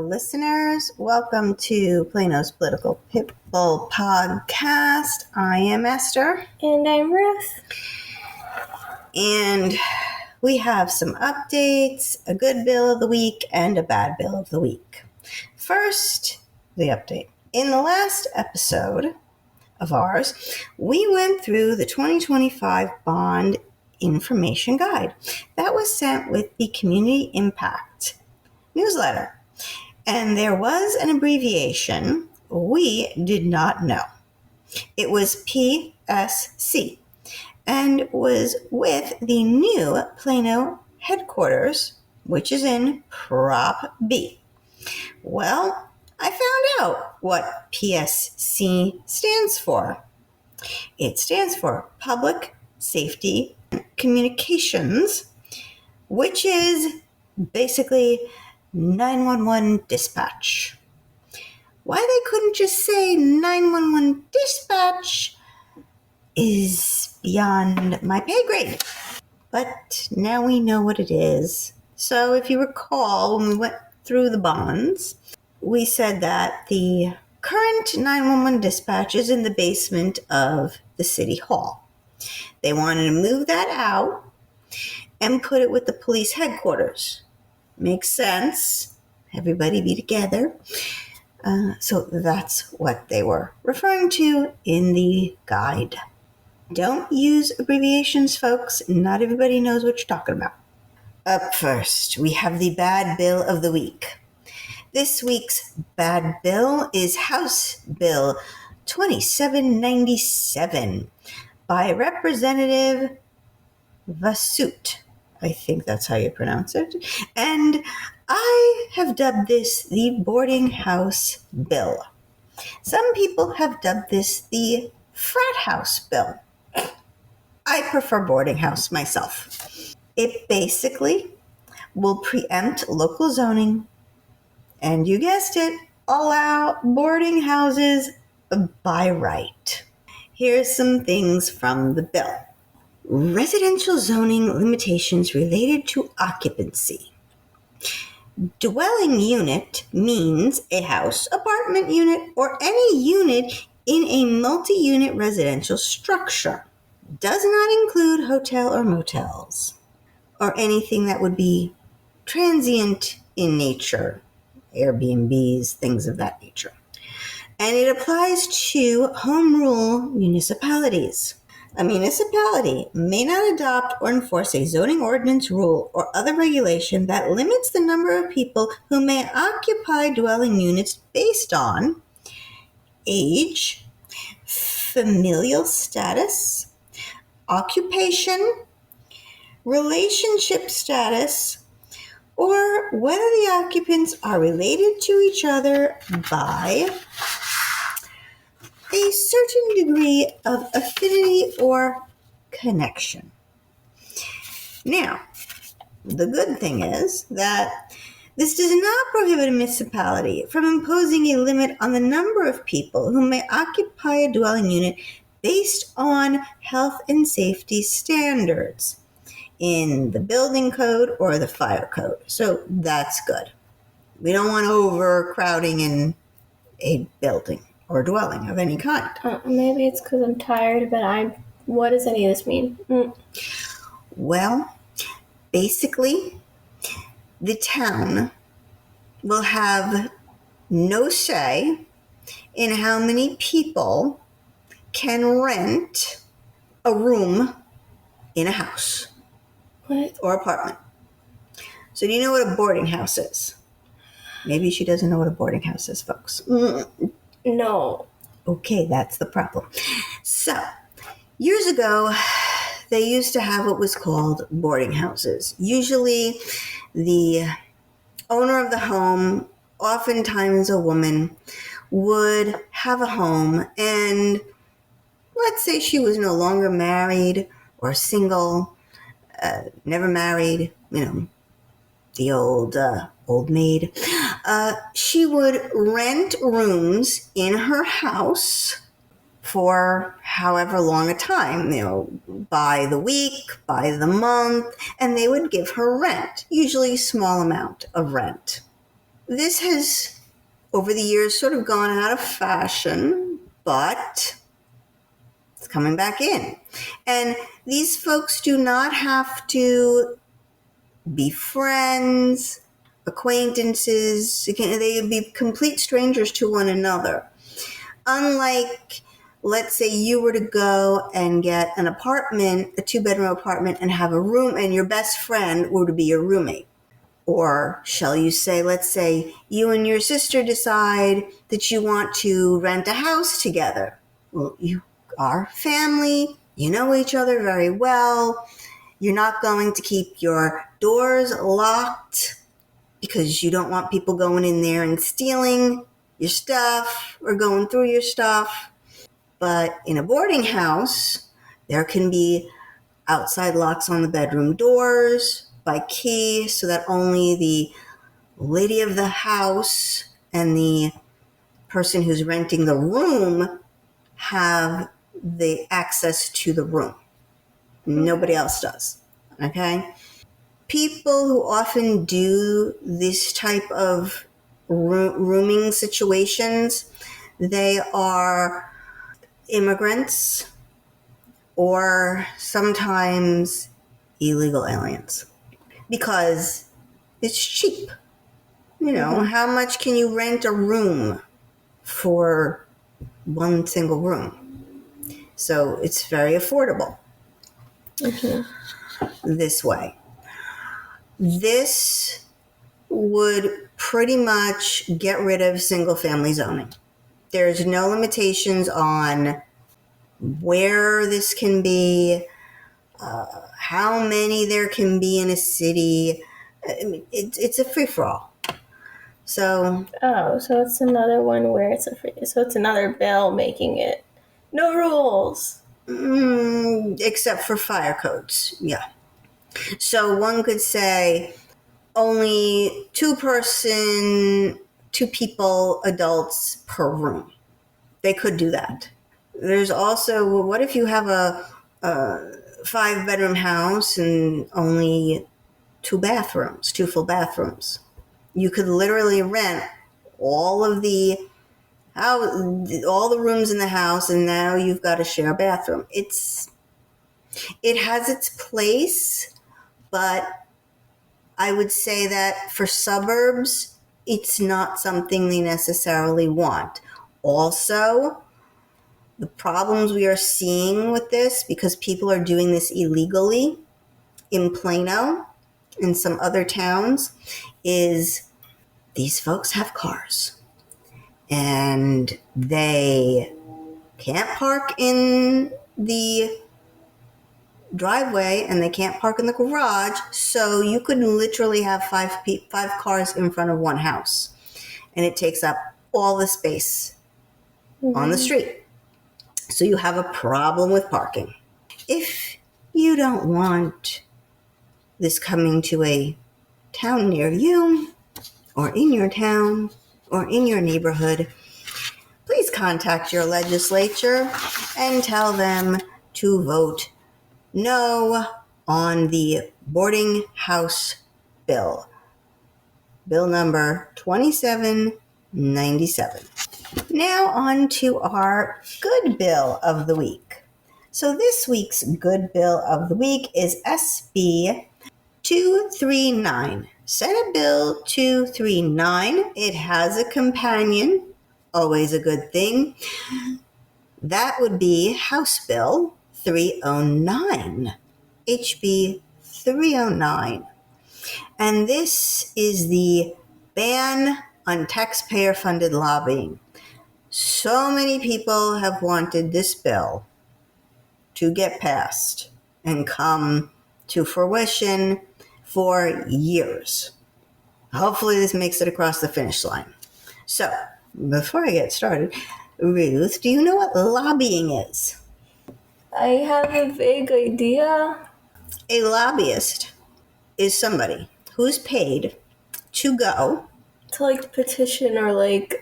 listeners. Welcome to Plano's Political Pitbull Podcast. I am Esther. And I'm Ruth. And we have some updates, a good bill of the week and a bad bill of the week. First, the update. In the last episode of ours, we went through the 2025 bond information guide that was sent with the Community Impact newsletter. And there was an abbreviation we did not know. It was PSC and was with the new Plano headquarters, which is in Prop B. Well, I found out what PSC stands for. It stands for Public Safety Communications, which is basically 911 dispatch. Why they couldn't just say 911 dispatch is beyond my pay grade. But now we know what it is. So if you recall, when we went through the bonds, we said that the current 911 dispatch is in the basement of the city hall. They wanted to move that out and put it with the police headquarters. Makes sense. Everybody be together. So that's what they were referring to in the guide. Don't use abbreviations, folks. Not everybody knows what you're talking about. Up first, we have the bad bill of the week. This week's bad bill is House Bill 2797 by Representative Vasut. I think that's how you pronounce it. And I have dubbed this the boarding house bill. Some people have dubbed this the frat house bill. I prefer boarding house myself. It basically will preempt local zoning and, you guessed it, allow boarding houses by right. Here's some things from the bill. Residential zoning limitations related to occupancy. Dwelling unit means a house, apartment unit, or any unit in a multi-unit residential structure. Does not include hotel or motels, or anything that would be transient in nature, Airbnbs, things of that nature. And it applies to home rule municipalities. A municipality may not adopt or enforce a zoning ordinance, rule, or other regulation that limits the number of people who may occupy dwelling units based on age, familial status, occupation, relationship status, or whether the occupants are related to each other by a certain degree of affinity or connection. Now, the good thing is that this does not prohibit a municipality from imposing a limit on the number of people who may occupy a dwelling unit based on health and safety standards in the building code or the fire code. So that's good. We don't want overcrowding in a building or dwelling of any kind. Maybe it's because I'm tired, but what does any of this mean? Well, basically, the town will have no say in how many people can rent a room in a house. What? Or apartment. So do you know what a boarding house is? Maybe she doesn't know what a boarding house is, folks. No. Okay, that's the problem. So, years ago, they used to have what was called boarding houses. Usually, the owner of the home, oftentimes a woman, would have a home, and let's say she was no longer married or single, never married, the old maid. She would rent rooms in her house for however long a time, by the week, by the month, and they would give her rent, usually a small amount of rent. This has, over the years, sort of gone out of fashion, but it's coming back in. And these folks do not have to be friends, acquaintances. They can be complete strangers to one another. Unlike, let's say you were to go and get an apartment, a 2-bedroom apartment, and have a room, and your best friend were to be your roommate. Or shall you say, let's say you and your sister decide that you want to rent a house together. Well, you are family, you know each other very well. You're not going to keep your doors locked because you don't want people going in there and stealing your stuff or going through your stuff. But in a boarding house, there can be outside locks on the bedroom doors by key so that only the lady of the house and the person who's renting the room have the access to the room. Nobody else does. Okay? People who often do this type of rooming situations, they are immigrants or sometimes illegal aliens because it's cheap. How much can you rent a room for one single room? So it's very affordable this way. This would pretty much get rid of single family zoning. There's no limitations on where this can be, how many there can be in a city. I mean, it's a free-for-all. So it's another one where it's it's another bill making it no rules. Except for fire codes, yeah. So one could say only 2 people, adults per room. They could do that. There's also, what if you have a 5-bedroom house and only 2 bathrooms, 2 full bathrooms? You could literally rent all the rooms in the house, and now you've got to share a bathroom. It has its place, but I would say that for suburbs, it's not something they necessarily want. Also, the problems we are seeing with this, because people are doing this illegally in Plano and some other towns, is these folks have cars and they can't park in the driveway and they can't park in the garage. So you could literally have 5 cars in front of one house, and it takes up all the space on the street. So you have a problem with parking. If you don't want this coming to a town near you, or in your town, or in your neighborhood, please contact your legislature and tell them to vote no on the boarding house bill. Bill number 2797. Now on to our good bill of the week. So this week's good bill of the week is SB 239. Senate Bill 239. It has a companion, always a good thing. That would be House Bill 309, HB 309. And this is the ban on taxpayer-funded lobbying. So many people have wanted this bill to get passed and come to fruition for years. Hopefully this makes it across the finish line. So, before I get started, Ruth, do you know what lobbying is? I have a vague idea. A lobbyist is somebody who's paid to go To like petition or like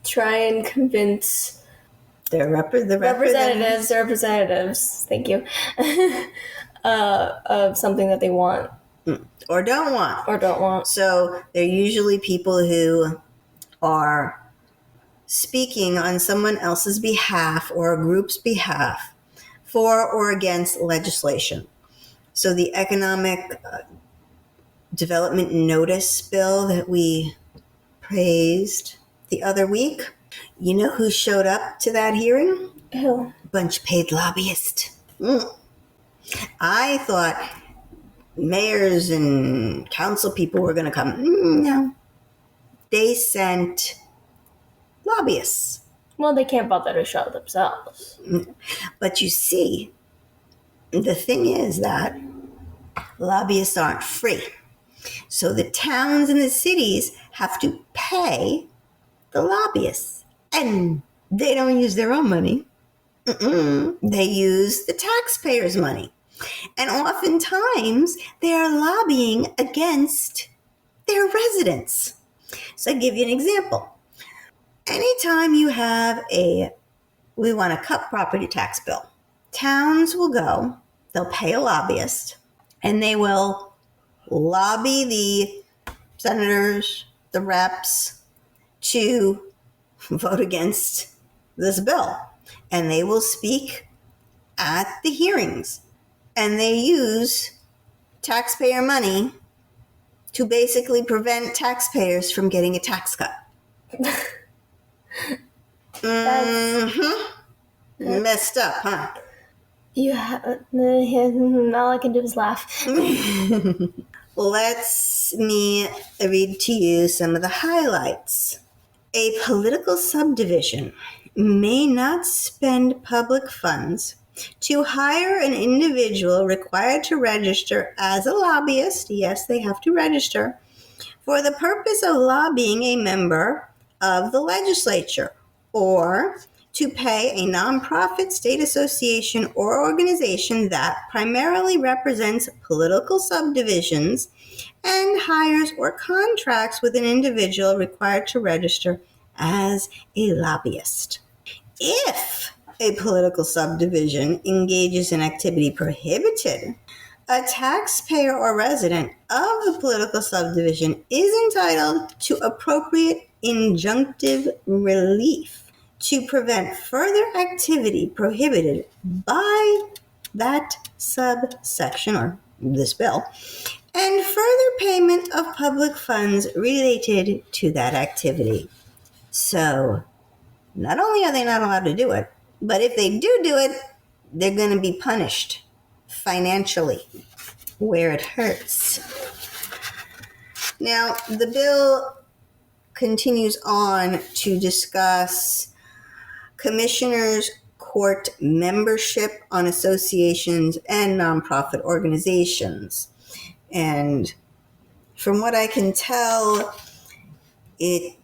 try and convince the representatives, thank you, of something that they want. or don't want. Or don't want. So they're usually people who are speaking on someone else's behalf or a group's behalf for or against legislation. So the economic development notice bill that we praised the other week, you know who showed up to that hearing? Who? A bunch of paid lobbyists. I thought mayors and council people were going to come. No. They sent lobbyists. Well, they can't bother to show themselves. But you see, the thing is that lobbyists aren't free. So the towns and the cities have to pay the lobbyists. And they don't use their own money. They use the taxpayers' money. And oftentimes, they are lobbying against their residents. So I'll give you an example. Anytime you have we want to cut property tax bill, towns will go, they'll pay a lobbyist, and they will lobby the senators, the reps, to vote against this bill. And they will speak at the hearings. And they use taxpayer money to basically prevent taxpayers from getting a tax cut. Messed up, huh? All I can do is laugh. Let me read to you some of the highlights. A political subdivision may not spend public funds to hire an individual required to register as a lobbyist. Yes, they have to register for the purpose of lobbying a member of the legislature, or to pay a nonprofit state association or organization that primarily represents political subdivisions and hires or contracts with an individual required to register as a lobbyist. If a political subdivision engages in activity prohibited, a taxpayer or resident of the political subdivision is entitled to appropriate injunctive relief to prevent further activity prohibited by that subsection or this bill, and further payment of public funds related to that activity. So, not only are they not allowed to do it, but if they do it, they're going to be punished financially where it hurts. Now, the bill continues on to discuss commissioners' court membership on associations and nonprofit organizations. And from what I can tell, it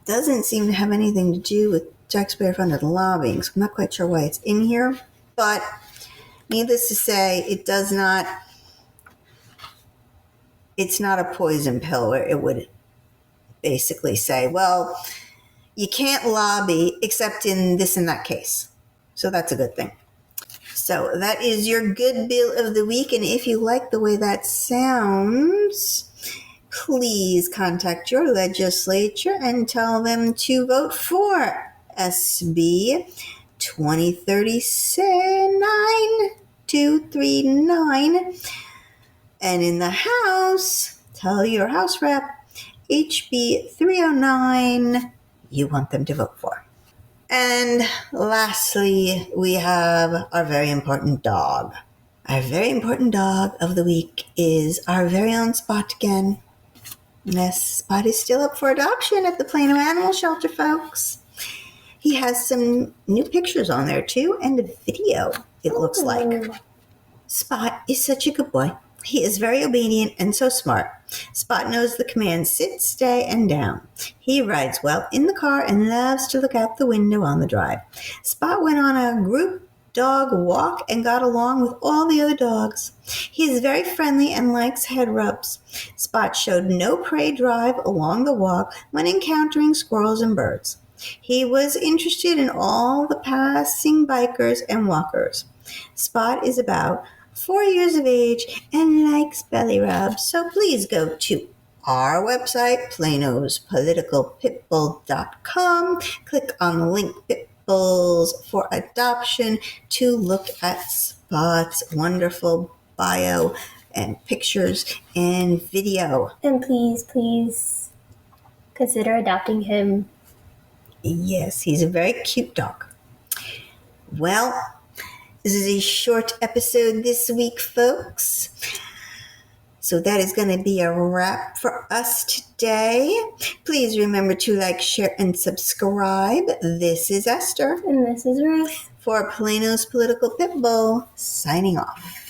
doesn't seem to have anything to do with taxpayer-funded lobbying. So I'm not quite sure why it's in here. But needless to say, it's not a poison pill where it would basically say, well, you can't lobby except in this and that case. So that's a good thing. So that is your good bill of the week. And if you like the way that sounds, please contact your legislature and tell them to vote for SB 2039. And in the House, tell your House rep HB 309 you want them to vote for. And lastly, we have our very important dog. Our very important dog of the week is our very own Spot again. Yes, Spot is still up for adoption at the Plano Animal Shelter, folks. He has some new pictures on there, too, and a video, it looks like. Spot is such a good boy. He is very obedient and so smart. Spot knows the commands sit, stay, and down. He rides well in the car and loves to look out the window on the drive. Spot went on a group dog walk and got along with all the other dogs. He is very friendly and likes head rubs. Spot showed no prey drive along the walk when encountering squirrels and birds. He was interested in all the passing bikers and walkers. Spot is about 4 years of age, and likes belly rubs. So please go to our website, planospoliticalpitbull.com. Click on the link Pitbulls for Adoption to look at Spot's wonderful bio and pictures and video. And please consider adopting him. Yes, he's a very cute dog. Well, this is a short episode this week, folks. So that is going to be a wrap for us today. Please remember to like, share, and subscribe. This is Esther. And this is Ruth. For Plano's Political Pitbull, signing off.